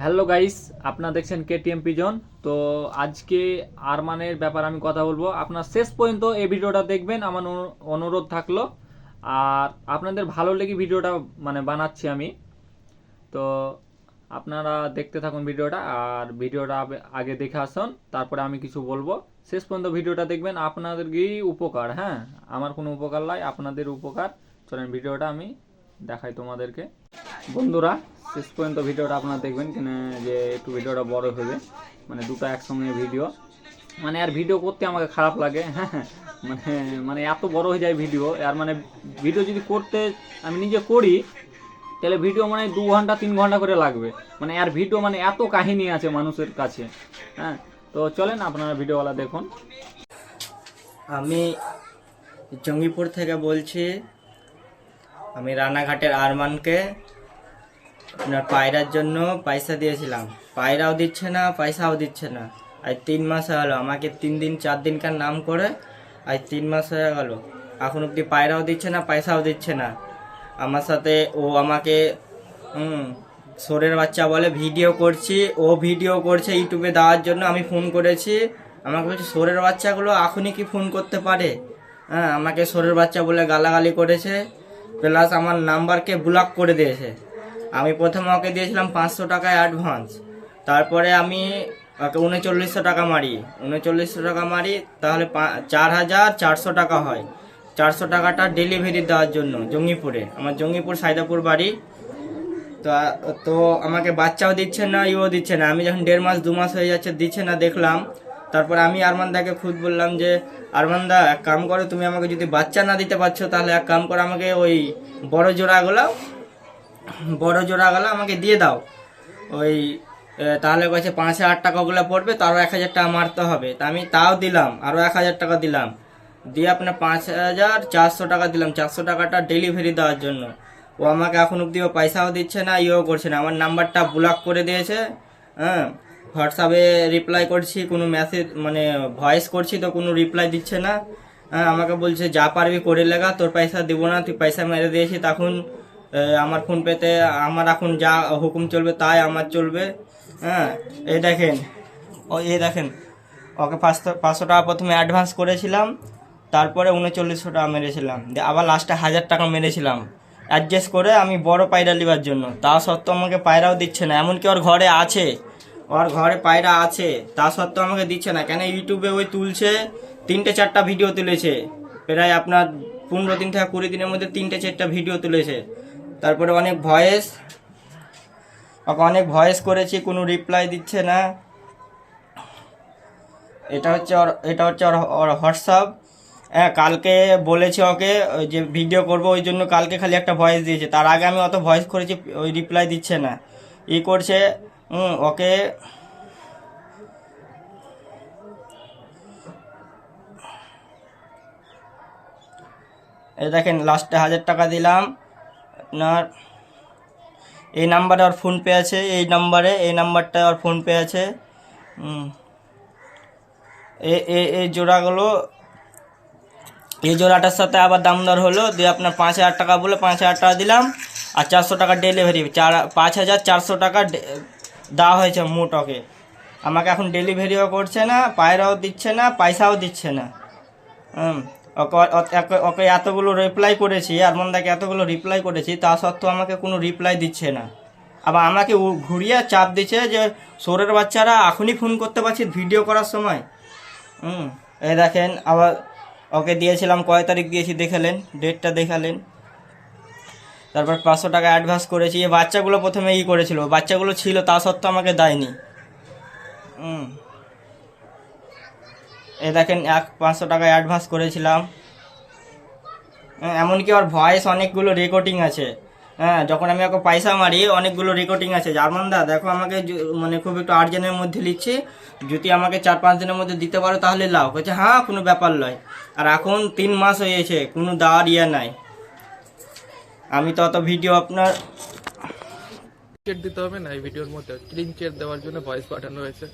Hello guys, আপনারা দেখছেন KTM pigeon. তো আজকে আরমানের ব্যাপারে আমি কথা বলবো। আপনারা শেষ পর্যন্ত এই ভিডিওটা দেখবেন, আমার অনুরোধ থাকলো। আর আপনাদের ভালো লেগে ভিডিওটা বানাচ্ছি আমি। তো আপনারা দেখতে থাকুন ভিডিওটা, আর ভিডিওটা আগে দেখে আসুন, তারপরে আমি কিছু বলবো। শেষ পর্যন্ত ভিডিওটা দেখবেন, আপনাদেরকেই উপকার। হ্যাঁ, আমার কোনো উপকার নয়, আপনাদের উপকার। চলেন ভিডিওটা আমি দেখাই তোমাদেরকে। বন্ধুরা, শেষ পর্যন্ত ভিডিওটা আপনারা দেখবেন, কেন যে একটু ভিডিওটা বড় হবে, দুটো একসঙ্গে ভিডিও। আর ভিডিও করতে আমাকে খারাপ লাগে। হ্যাঁ, মানে মানে এত বড় হয়ে যায় ভিডিও। আর ভিডিও যদি করতে আমি নিজে করি, তাহলে ভিডিও 2 ঘন্টা 3 ঘন্টা করে লাগবে। আর ভিডিও এত কাহিনী আছে মানুষের কাছে। হ্যাঁ, তো চলেন আপনারা ভিডিওওয়ালা দেখুন। আমি জঙ্গিপুর থেকে বলছি। আমি রানাঘাটের আরমানকে আপনার পায়রার জন্য পয়সা দিয়েছিলাম। পায়রাও দিচ্ছে না, পয়সাও দিচ্ছে না। আজ 3 মাস হয়ে গেল, আমাকে 3 দিন 4 দিনকার নাম করে আজ 3 মাস হয়ে গেল। এখন অব্দি পায়রাও দিচ্ছে না, পয়সাও দিচ্ছে না। আমার সাথে ও আমাকে সোরের বাচ্চা বলে ভিডিও করছি, ও ভিডিও করছে ইউটিউবে দেওয়ার জন্য। আমি ফোন করেছি, আমাকে বলছে সোরের বাচ্চাগুলো এখনই কি ফোন করতে পারে। হ্যাঁ, আমাকে সোরের বাচ্চা বলে গালাগালি করেছে, প্লাস আমার নাম্বারকে ব্লক করে দিয়েছে। আমি প্রথমে ওকে দিয়েছিলাম 500 টাকায় অ্যাডভান্স, তারপরে আমি ওকে 3900 টাকা মারি। 3900 টাকা মারি, তাহলে 4400 টাকা হয়। 400 টাকাটা ডেলিভারি দেওয়ার জন্য জঙ্গিপুরে, আমার জঙ্গিপুর সাইদাপুর বাড়ি। তো তো আমাকে বাচ্চাও দিচ্ছে না, ইও দিচ্ছে না। আমি যখন 1.5 মাস 2 মাস হয়ে যাচ্ছে দিচ্ছে না দেখলাম, তারপর আমি আরমানদাকে খুদ বললাম যে আরমানদা, এক কাম করো, তুমি আমাকে যদি বাচ্চা না দিতে পারছো, তাহলে এক কাম করো, আমাকে ওই বড় জোড়াগুলো আমাকে দিয়ে দাও। ওই তাহলে কাছে 5,000 টাকাগুলো পড়বে, তারও 1,000 টাকা মারতে হবে। তা আমি তাও দিলাম, আরও 1,000 টাকা দিলাম, দিয়ে আপনার 5,400 টাকা দিলাম 400 টাকাটা ডেলিভারি দেওয়ার জন্য। ও আমাকে এখন অব্দি পয়সাও দিচ্ছে না, ইয়েও করছে না। আমার নাম্বারটা ব্লক করে দিয়েছে। হ্যাঁ, হোয়াটসঅ্যাপে রিপ্লাই করছি, কোনো মেসেজ ভয়েস করছি তো কোনো রিপ্লাই দিচ্ছে না। হ্যাঁ, আমাকে বলছে যা পারবি করে লেগা, তোর পয়সা দিব না, তুই পয়সা মেরে দিয়েছি। তখন আমার ফোন পেতে আমার এখন যা হুকুম চলবে তাই আমার চলবে। হ্যাঁ, এই দেখেন ওকে 500 টাকা প্রথমে অ্যাডভান্স করেছিলাম, তারপরে 3900 টাকা মেরেছিলাম, আবার লাস্টে 1000 টাকা মেরেছিলাম অ্যাডজাস্ট করে আমি বড় পায়রা নেবার জন্য। তা সত্ত্বেও আমাকে পায়রাও দিচ্ছে না। এমনকি ওর ঘরে পায়রা আছে, তা সত্ত্বেও আমাকে দিচ্ছে না। কেন, ইউটিউবে ওই তুলছে 3-4টা ভিডিও তুলেছে, প্রায় আপনার 15 দিন থেকে 20 দিনের মধ্যে 3-4টা ভিডিও তুলেছে। তারপরে অনেক ভয়েস করেছি, কোনো রিপ্লাই দিচ্ছে না। এটা হচ্ছে ওর হোয়াটসঅ্যাপ। হ্যাঁ, কালকে বলেছি ওকে যে ভিডিও করব, ওই জন্য কালকে খালি একটা ভয়েস দিয়েছে। তার আগে আমি অত ভয়েস করেছি, ওই রিপ্লাই দিচ্ছে না, করছে। ওকে এই দেখেন লাস্টে 1000 টাকা দিলাম। আপনার এই নাম্বারে ওর ফোনপে আছে, এই নাম্বারটায় ওর ফোনপে আছে। এই জোড়াটার সাথে আবার দাম দর হলো, দিয়ে আপনার 5,000 টাকা বলে 5,000 টাকা দিলাম, আর 400 টাকা ডেলিভারি, 5,400 টাকা দেওয়া হয়েছে মোট ওকে। আমাকে এখন ডেলিভারিও করছে না, পায়রাও দিচ্ছে না, পয়সাও দিচ্ছে না। ওকে এতগুলো রিপ্লাই করেছি, আরমানদাকে এতগুলো রিপ্লাই করেছি, তা সত্ত্বেও আমাকে কোনো রিপ্লাই দিচ্ছে না। আবার আমাকে ঘুরিয়ে চাপ দিচ্ছে যে সোরের বাচ্চারা এখনই ফোন করতে পারছি ভিডিও করার সময়। এই দেখেন, আবার ওকে দিয়েছিলাম কয় তারিখ দিয়েছি দেখালেন, ডেটটা দেখালেন। তারপর 500 টাকা অ্যাডভান্স করেছি। এই বাচ্চাগুলো প্রথমে করেছিল, বাচ্চাগুলো ছিল, তা সত্ত্বেও আমাকে দেয়নি। এই দেখেন 500 টাকা অ্যাডভান্স করেছিলাম। এমনকি ওর ভয়েস অনেকগুলো রেকর্ডিং আছে। হ্যাঁ, যখন আমি ওকে পয়সা মারি অনেকগুলো রেকর্ডিং আছে। আরমানদা দেখো, আমাকে খুব একটু আর্জেন্টের মধ্যে লিখছি, যদি আমাকে 4-5 দিনের মধ্যে দিতে পারো তাহলে লাও। বলছে হ্যাঁ, কোনো ব্যাপার নয়। আর এখন 3 মাস হয়েছে, কোনো দেওয়ার নাই। আমি তো অত ভিডিও আপনার চেট দিতে হবে না, এই ভিডিওর মধ্যে ক্লিন চেট দেওয়ার জন্য ভয়েস পাঠানো হয়েছে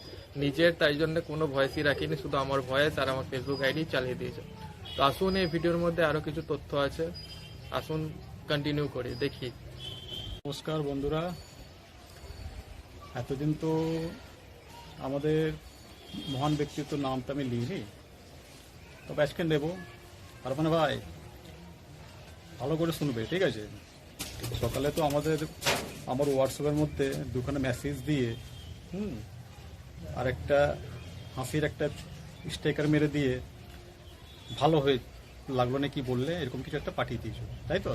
নিজের, তাই জন্য কোনো ভয়েসই রাখিনি, শুধু আমার ভয়েস আর আমার ফেসবুক আইডি চালিয়ে দিয়েছে। তো আসুন, এই ভিডিওর মধ্যে আরো কিছু তথ্য আছে, আসুন কন্টিনিউ করি, দেখি। নমস্কার বন্ধুরা, এতদিন তো আমাদের মহান ব্যক্তিত্ব নামটা আমি লিখিনি, তবে আজকে নেব। আর মানে ভাই ভালো করে শুনবে, ঠিক আছে? সকালে তো আমার হোয়াটসঅ্যাপের মধ্যে দুখানে মেসেজ দিয়ে আর একটা হাসির একটা স্টিকার মেরে দিয়ে ভালো হয়ে লাগলো না কি বললে এরকম কিছু একটা পাঠিয়ে দিয়েছো, তাই তো?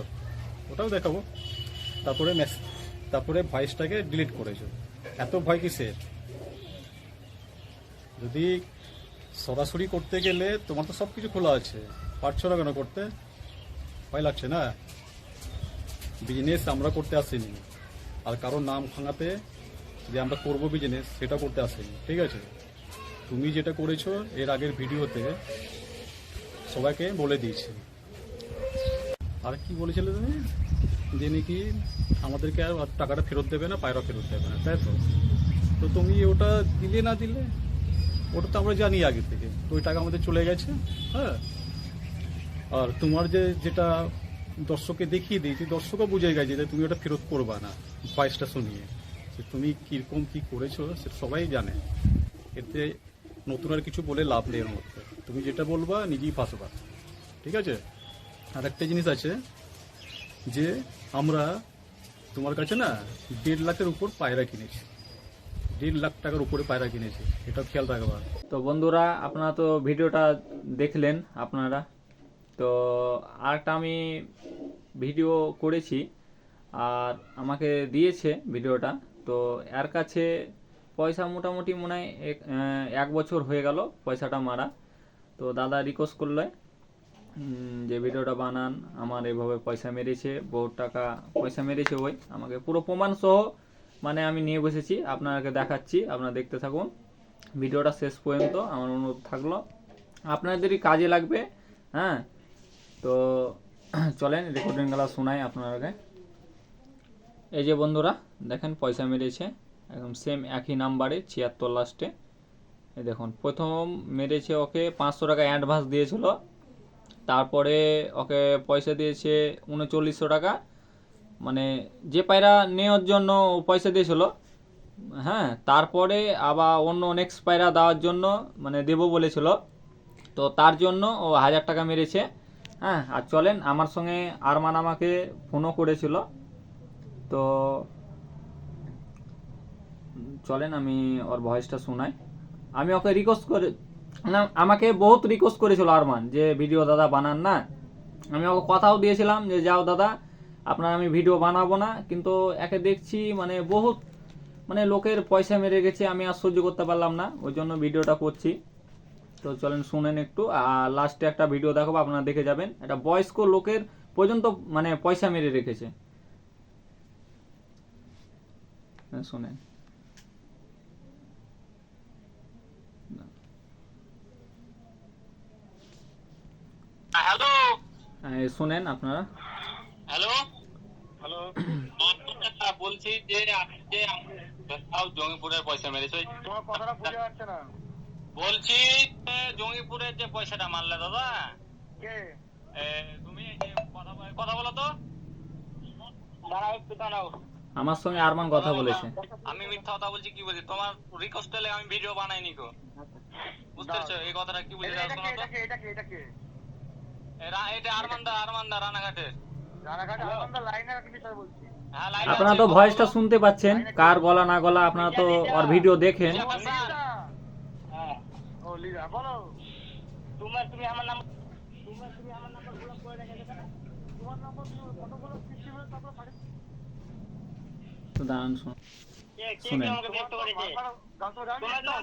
ওটাও দেখাবো। তারপরে ভয়েসটাকে ডিলিট করেছো। এত ভয় কিসের? যদি সরাসরি করতে গেলে তোমার তো সব কিছু খোলা আছে, পারছো না কেন করতে? ভয় লাগছে না? বিজনেস আমরা করতে আসিনি, আর কারোর নাম ভাঙাতে যে আমরা করবো বিজনেস সেটা করতে আসিনি, ঠিক আছে? তুমি যেটা করেছো এর আগের ভিডিওতে সবাইকে বলে দিয়েছি। আর কি বলেছিলে তুমি? যে নাকি আমাদেরকে আর টাকাটা ফেরত দেবে না, পায়রা ফেরত দেবে না, তাই তো? তো তুমি ওটা দিলে না দিলে ওটা তো আমরা জানি আগে থেকে, তো ওই টাকা আমাদের চলে গেছে। হ্যাঁ, আর তোমার যেটা দর্শককে দেখিয়ে দিয়েছি, দর্শকও বুঝে গেছে যে তুমি ওটা ফেরত করবা না। ভয়েসটা শুনিয়ে যে তুমি কিরকম কি করেছো সেটা সবাই জানে। এতে নতুন আর কিছু বলে লাভ নেই এর মধ্যে। তুমি যেটা বলবা নিজেই ফাঁসবা, ঠিক আছে? আর একটা জিনিস আছে যে আমরা তোমার কাছে না 1.5 লাখের উপর পায়রা কিনেছি, 1.5 লাখ টাকার উপরে পায়রা কিনেছি, এটা খেয়াল রাখবা। তো বন্ধুরা, আপনারা তো ভিডিওটা দেখলেন আপনারা। তো আরেকটা আমি ভিডিও করেছি আর আমাকে দিয়েছে ভিডিওটা। তো এর কাছে পয়সা মোটামুটি মনে হয় 1 বছর হয়ে গেল পয়সাটা মারা। তো দাদা রিকোয়েস্ট করলে যে ভিডিওটা বানান, আমার এভাবে পয়সা মেরেছে, বহুত টাকা পয়সা মেরেছে ওই, আমাকে পুরো প্রমাণ সহ মানে আমি নিয়ে বসেছি, আপনাকে দেখাচ্ছি, আপনারা দেখতে থাকুন ভিডিওটা শেষ পর্যন্ত। আমার অনুরোধ থাকলো আপনাদেরই কাজে লাগবে। হ্যাঁ, তো চলেন রেকর্ডিংগুলো শোনাই আপনাকে। এই যে বন্ধুরা দেখেন পয়সা মেরেছে একদম সেম একই নাম্বারে 76 লাস্টে। এই দেখুন প্রথম মেরেছে ওকে 500 টাকা অ্যাডভান্স দিয়েছিল, তারপরে ওকে পয়সা দিয়েছে 3900 টাকা, মানে যে পায়রা নেওয়ার জন্য পয়সা দিয়েছিল। হ্যাঁ, তারপরে আবার অন্য নেক্সট পায়রা দেওয়ার জন্য মানে দেবো বলেছিল, তো তার জন্য ও 1000 টাকা মেরেছে। হ্যাঁ, আর চলেন আমার সঙ্গে আরমান আমাকে ফোনও করেছিল, তো চলেন আমি ওর ভয়েসটা শোনাই। আমি ওকে রিকোয়েস্ট করে না, আমাকে বহুত রিকোয়েস্ট করেছিল আরমান যে ভিডিও দাদা বানান না। আমি ওকে কথাও দিয়েছিলাম যে যাও দাদা আপনার আমি ভিডিও বানাবো না, কিন্তু একে দেখছি মানে বহুত মানে লোকের পয়সা মেরে গেছে, আমি আর সহ্য করতে পারলাম না, ওই জন্য ভিডিওটা করছি। তো চলেন শুনেন একটু, আর লাস্টে একটা ভিডিও দেখাবো আপনারা দেখে যাবেন। এটা বয়স্ক লোকের পর্যন্ত মানে পয়সা মেরে রেখেছে, শুনেন। হ্যালো শুনেন আপনারা। হ্যালো হ্যালো বলছি যে আজকে জঙ্গিপুরের পয়সা মেরেছে। তোমার কথাটা বুঝে যাচ্ছে না। বলছি জঙ্গিপুরের যে পয়সাটা মারলে দাদা, কে? তুমি কথা বলো তো। দাঁড়াও একটু দাঁড়াও, আমার সঙ্গে আরমান কথা বলেছে। আমি মিথ্যা কথা বলছি কি বলছি? তোমার রিকোয়েস্ট হলে আমি ভিডিও বানাইনি গো, বুঝতে পারছো এই কথাটা কি বুঝে যাও? শোনো তো, এটা কে? এটা আরমানদা রানাঘাটের। রানাঘাট আনন্দ লাইনের কি বিষয় বলছি? হ্যাঁ, লাইভ আপনারা তো ভয়েসটা শুনতে পাচ্ছেন, কার গলা না গলা আপনারা তো ওর ভিডিও দেখেন। ও লিজা বলো। তুমি আমার নাম ব্লক করে রেখেছো কেন? তোমার নম্বর কতগুলো কিস্তি হলো তারপর পাঠিয়ে তো দাঁড়ান শুনেন। আমাকে ব্যক্ত করেছে।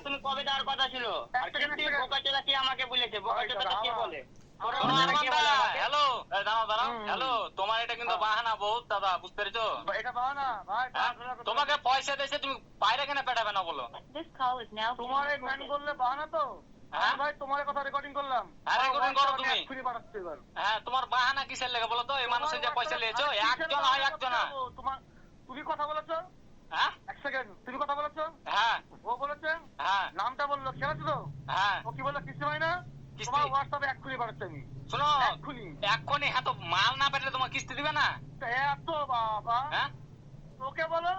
তুমি কবে দেওয়ার কথা ছিল? আর কিস্তি বোকাচোদা কে আমাকে বলেছে? বোকাচোদা কে বলে? হ্যালো, দাঁড়াও। হ্যালো, তোমার এটা কিন্তু বাহানা বহুত দাদা, বুঝতে পেরেছো? এটা পাও না ভাই। তোমাকে পয়সা দিয়েছে, তুমি পায়রা কেন পেটাবে না বলো? তোমার এই ম্যান বললে বাহানা তো? হ্যাঁ ভাই তোমার কথা রেকর্ডিং করলাম। হ্যাঁ, রেকর্ডিং করো তুমি। ফ্রি পাঠাচ্ছি এবার। হ্যাঁ, তোমার বাহানা কিসের লেগে বলো তো? এই মানুষের যে পয়সা নিয়েছো, একজন হয় একজন না। তুমি কথা বলেছো? হ্যাঁ, এক সেকেন্ড, তুমি কথা বলেছো? হ্যাঁ, ও বলেছে? হ্যাঁ, নামটা বললো, খেলেছিল? হ্যাঁ। ও কি বললো? কিস্তি হয় না? কিস্তি? তোমার হোয়াটসঅ্যাপে এক্ষুনি পাঠাচ্ছি আমি। শোনো, এক্ষুনি এত মাল না পেটে তোমার কিস্তি দিবে না? এত বাবা। হ্যাঁ, ওকে বলো।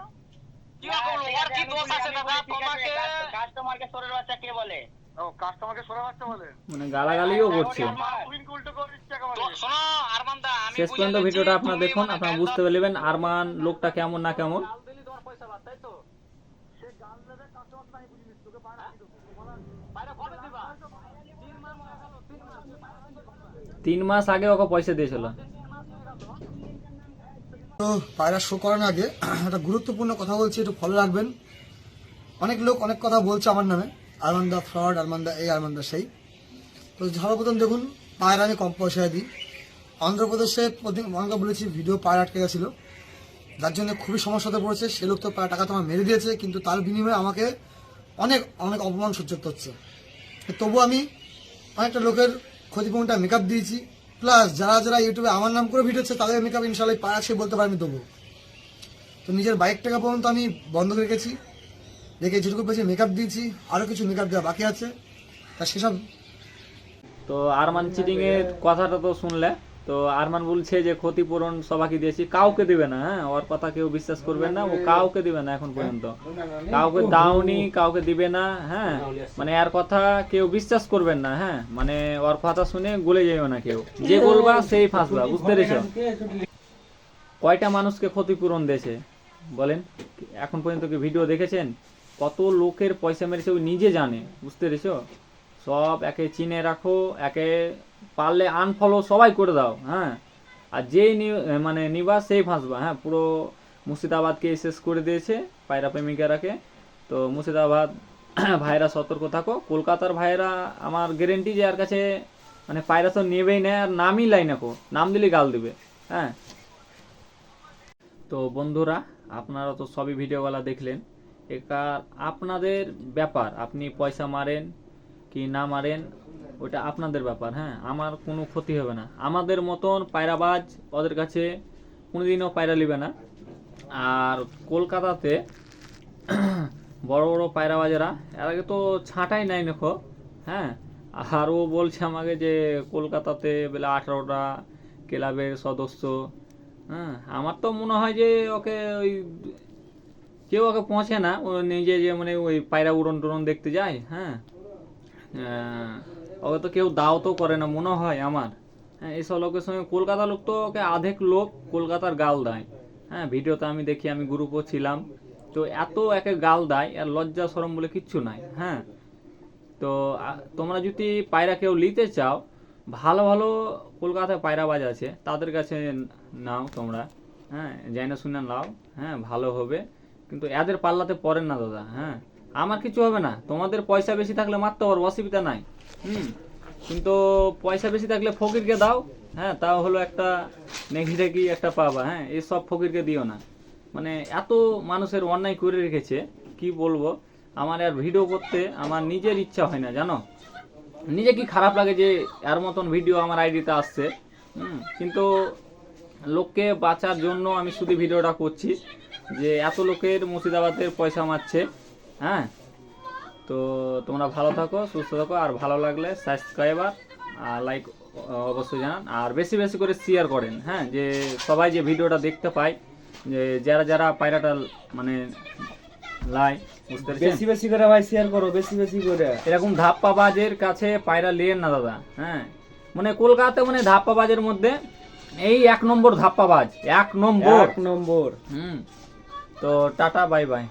কি বলবো ওর কি দোষ আছে দাদা তোমাকে কাস্টমারকে সরের বাচ্চা কে বলে ও কাস্টমারকে সোনা বাচ্চা বলে মানে গালাগালিও করছে। উইনকে উল্টো করে দিচ্ছে একেবারে। তো শোনো আরমান দা আমি শেষ পর্যন্ত ভিডিওটা আপনারা দেখুন, আপনারা বুঝতে পারবেন আরমান লোকটা কেমন না কেমন। সে গাল দেবে কাস্টমার নাই বুঝি নিস তোকে বাইরে কি দেবো বাইরে কবে দিবা 3 মাস আগে ওকে পয়সা দিয়েছিল। তো পায়রা শো করানোর আগে একটা গুরুত্বপূর্ণ কথা বলছি, একটু ফলো রাখবেন। অনেক লোক অনেক কথা বলছে আমার নামে, আরমানদা ফ্রড, আরমানদা এই, আরমানদা সেই। তো সর্বপ্রথম দেখুন, পায়রা আমি কম পয়সায় দিই। অন্ধ্রপ্রদেশে অনেকে বলেছি ভিডিও পায়রা আটকে গেছিলো, যার জন্য খুবই সমস্যাতে পড়েছে। সে লোক তো প্রায় টাকা তো আমার মেরে দিয়েছে, কিন্তু তার বিনিময়ে আমাকে অনেক অনেক অপমান সহ্য করতে হচ্ছে। তবু আমি অনেকটা লোকের ক্ষতিপূরণটা মেকআপ দিয়েছি, প্লাস যারা যারা ইউটিউবে আমার নাম করে ভিডিও হচ্ছে তাদের মেকআপ ইনশাল্লাহ পায়রা সে বলতে পারিনি তবু। তো নিজের বাইক টাকা পর্যন্ত আমি বন্ধ রেখেছি, রেখে যেটুকু পেয়েছি মেকআপ দিয়েছি, আরও কিছু মেকআপ দেওয়া বাকি আছে। তা সেসব তো আরমান চিটিং এর কথাটা তো শুনলে। তো আরমান বলছে যে ক্ষতিপূরণ সবাইকে দিয়েছি, কাউকে দিবে না। হ্যাঁ, ওর কথা কেউ বিশ্বাস করবেন না, ও কাউকে দিবে না এখন পর্যন্ত, কাউকে দাওনি, কাউকে দিবে না। হ্যাঁ, মানে এর কথা কেউ বিশ্বাস করবেন না। হ্যাঁ, মানে ওর কথা শুনে গলে যাইও না কেউ, যে বলবা সেই ফাঁসবা, বুঝতে পেরেছো? কয়টা মানুষকে ক্ষতিপূরণ দিয়েছে বলেন এখন পর্যন্ত? কি ভিডিও দেখেছেন? কত লোকের পয়সা মেরেছে ও নিজে জানে, বুঝতে পেরেছো? সব একে চিনে রাখো, একে পারলে আনফলো সবাই করে দাও। হ্যাঁ, আর যেই মানে নিবা সেই ফাঁসবা। হ্যাঁ, পুরো মুর্শিদাবাদকে শেষ করে দিয়েছে পায়রা প্রেমিকারাকে। তো মুর্শিদাবাদ ভাইরা সতর্ক থাকো। কলকাতার ভাইরা আমার গ্যারেন্টি যে আর কাছে মানে পায়রা তো নেবেই না, আর নামই লাই না, নাম দিলে গাল দিবে। হ্যাঁ, তো বন্ধুরা আপনারা তো সবই ভিডিওগুলো দেখলেন, একার আপনাদের ব্যাপার, আপনি পয়সা মারেন কি না মারেন ওটা আপনাদের ব্যাপার। হ্যাঁ, আমার কোনো ক্ষতি হবে না। আমাদের মতন পায়রাবাজ ওদের কাছে কোনোদিনও পায়রা নেবে না। আর কলকাতাতে বড় বড় পায়রাবাজেরা এর আগে তো ছাঁটাই নাই দেখো। হ্যাঁ, আর ও বলছে আমাকে যে কলকাতাতে বেলা 18টা ক্লাবের সদস্য। হ্যাঁ, আমার তো মনে হয় যে ওকে ওই কেউ ওকে পৌঁছে না, ও নিজে যে মানে ওই পায়রা উড়ন টুড়ন দেখতে যায়। হ্যাঁ, ওকে তো কেউ দাও তো করে না মনে হয় আমার। হ্যাঁ, এইসব লোকের সঙ্গে কলকাতার লোক তো ওকে আধেক লোক কলকাতার গাল দেয়। হ্যাঁ, ভিডিওতে আমি দেখি, আমি গ্রুপও ছিলাম। তো এত একে গাল দেয়, আর লজ্জা শরম বলে কিচ্ছু নাই। হ্যাঁ, তো তোমরা যদি পায়রা কেউ নিতে চাও, ভালো ভালো কলকাতায় পায়রাবাজ আছে, তাদের কাছে নাও তোমরা। হ্যাঁ, যাই না শুনে নাও। হ্যাঁ, ভালো হবে, কিন্তু এদের পাল্লাতে পড়েন না দাদা। হ্যাঁ, আমার কিছু হবে না, তোমাদের পয়সা বেশি থাকলে মারতে পারো, অসুবিধা নাই। কিন্তু পয়সা বেশি থাকলে ফকিরকে দাও। হ্যাঁ, তাও হলো একটা নেঘি ঢেকি একটা পাবা। হ্যাঁ, এইসব ফকিরকে দিও না। মানে এত মানুষের অন্যায় করে রেখেছে, কি বলবো। আমার আর ভিডিও করতে আমার নিজের ইচ্ছা হয় না, জানো। নিজে কি খারাপ লাগে যে এর মতন ভিডিও আমার আইডিতে আসছে। কিন্তু লোককে বাঁচার জন্য আমি শুধু ভিডিওটা করছি, যে এত লোকের মুর্শিদাবাদের পয়সা মারছে। হ্যাঁ, তো তোমরা ভালো থাকো, সুস্থ থাকো, আর ভালো লাগলে সাবস্ক্রাইবার আর লাইক অবশ্যই জানান, আর বেশি বেশি করে শেয়ার করেন। হ্যাঁ, যে সবাই যে ভিডিওটা দেখতে পায়, যে যারা যারা পায়রাটা মানে লাই, বুঝতে পেরেছেন? বেশি বেশি করে ভাই শেয়ার করো, বেশি বেশি করে। এরকম ধাপ্পাবাজের কাছে পায়রা লিয়েন না দাদা। হ্যাঁ, মানে কলকাতাতে মানে ধাপ্পাবাজের মধ্যে এই 1 নম্বর ধাপ্পাবাজ, 1 নম্বর। নম্বর। তো টাটা, বাই বাই।